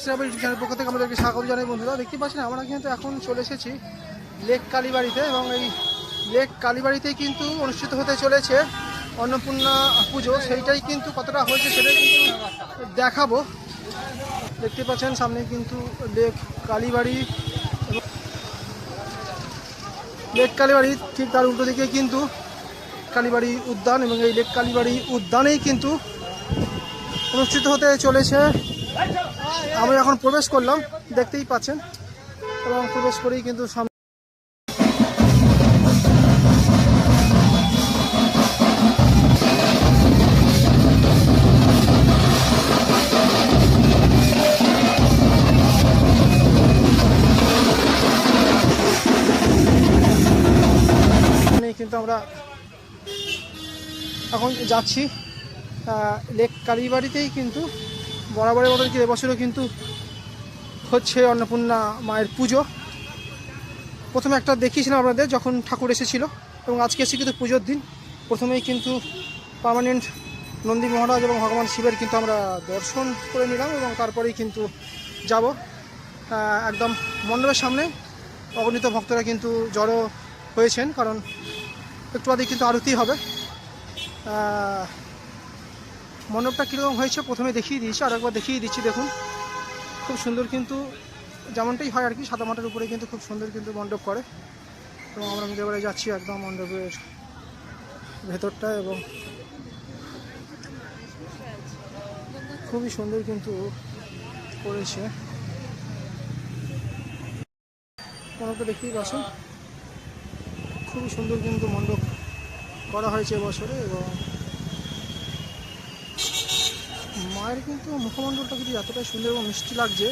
Travel YouTube channel পক্ষ থেকে আমাদেরকে স্বাগত জানাই বন্ধুরা। দেখতে পাচ্ছেন আমরা কিন্তু এখন চলে এসেছি লেক কালীবাড়িতে, এবং এই লেক কালীবাড়িতে কিন্তু অনুষ্ঠিত হতে চলেছে অন্নপূর্ণা পুজো। সেইটাই কিন্তু কতটা হয়েছে সেটাই কিন্তু দেখাবো। দেখতে পাচ্ছেন সামনে কিন্তু লেক কালীবাড়ি, লেক কালীবাড়ি ঠিক তার উল্টো দিকে কিন্তু কালীবাড়ি উদ্যান, এবং এই লেক কালীবাড়ি উদ্যানেই কিন্তু অনুষ্ঠিত হতে চলেছে। আমরা এখন প্রবেশ করলাম, দেখতেই পাচ্ছেন, এবং প্রবেশ করেই কিন্তু সামনে কিন্তু আমরা এখন যাচ্ছি লেক কালীবাড়িতেই। কিন্তু বরাবরের মতন কি এবছরও কিন্তু হচ্ছে অন্নপূর্ণা মায়ের পুজো। প্রথমে একটা দেখিয়েছিলাম আপনাদের যখন ঠাকুর এসেছিল, এবং আজকে এসে কিন্তু পুজোর দিন। প্রথমেই কিন্তু পার্মানেন্ট নন্দী মহারাজ এবং ভগবান শিবের কিন্তু আমরা দর্শন করে নিলাম, এবং তারপরেই কিন্তু যাব একদম মণ্ডপের সামনে। অগণিত ভক্তরা কিন্তু জড়ো হয়েছেন, কারণ একটু বাদে কিন্তু আরতি হবে। মণ্ডপটা কীরকম হয়েছে প্রথমে দেখিয়ে দিয়েছি, আর একবার দেখিয়ে দিচ্ছি। দেখুন খুব সুন্দর, কিন্তু যেমনটাই হয় আর কি, সাদা মাটার উপরে কিন্তু খুব সুন্দর কিন্তু মণ্ডপ করে। এবং আমরা কিন্তু এবারে যাচ্ছি একদম মণ্ডপের ভেতরটা, এবং খুবই সুন্দর কিন্তু করেছে মণ্ডপটা, দেখতেই পাচ্ছেন। খুবই সুন্দর কিন্তু মণ্ডপ করা হয়েছে এবছরে, এবং মায়ের কিন্তু মুখমণ্ডলটা কিন্তু এতটাই সুন্দর এবং মিষ্টি লাগছে,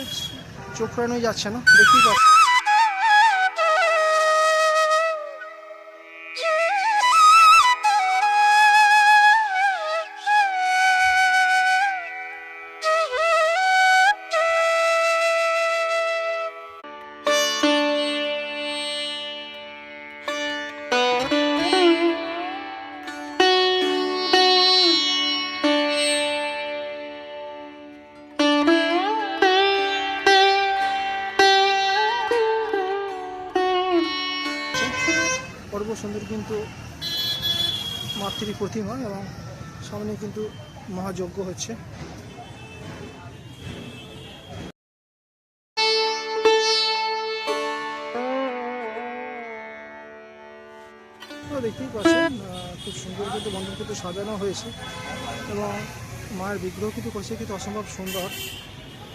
চোখ ফেরানোই যাচ্ছে না, দেখতেই পাচ্ছি। অপূর্ব সুন্দর কিন্তু মাতৃ প্রতিমা, এবং সামনে কিন্তু মহাযজ্ঞ হচ্ছে। দেখতেই পাচ্ছেন খুব সুন্দর কিন্তু মণ্ডপ কিন্তু সাজানো হয়েছে, এবং মায়ের বিগ্রহ কিন্তু করেছে কিন্তু অসম্ভব সুন্দর।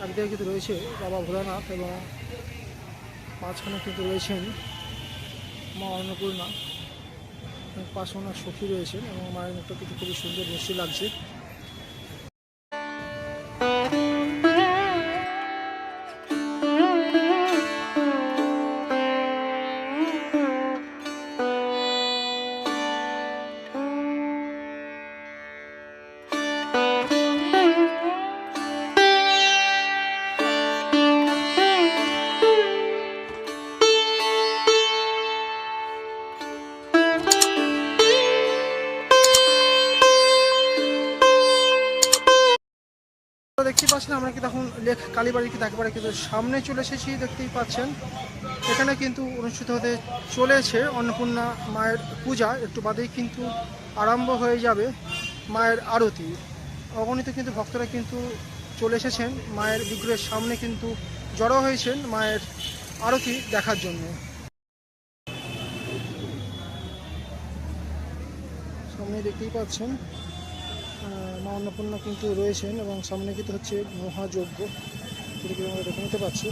একদিকে কিন্তু রয়েছে বাবা ভোলানাথ, এবং মাঝখানে কিন্তু রয়েছেন মা অন্নপূর্ণা, পাশে ওনার সখী রয়েছেন, এবং মায়ের মুখটা কিন্তু খুবই সুন্দর মিষ্টি লাগছে। দেখতে পাচ্ছেন আমরা কিন্তু এখন লেক কালীবাড়ি কিন্তু একেবারে কিন্তু সামনে চলে এসেছি, দেখতেই পাচ্ছেন। এখানে কিন্তু অনুষ্ঠিত হতে চলেছে অন্নপূর্ণা মায়ের পূজা। একটু বাদেই কিন্তু আরম্ভ হয়ে যাবে মায়ের আরতি। অগণিত কিন্তু ভক্তরা কিন্তু চলে এসেছেন মায়ের বিগ্রহের সামনে, কিন্তু জড়ো হয়েছেন মায়ের আরতি দেখার জন্য। সামনে দেখতেই পাচ্ছেন মা অন্নপূর্ণা কিন্তু রয়েছেন, এবং সামনে কিন্তু হচ্ছে মহাযজ্ঞ, যেটা কিন্তু আমরা দেখে নিতে পাচ্ছি।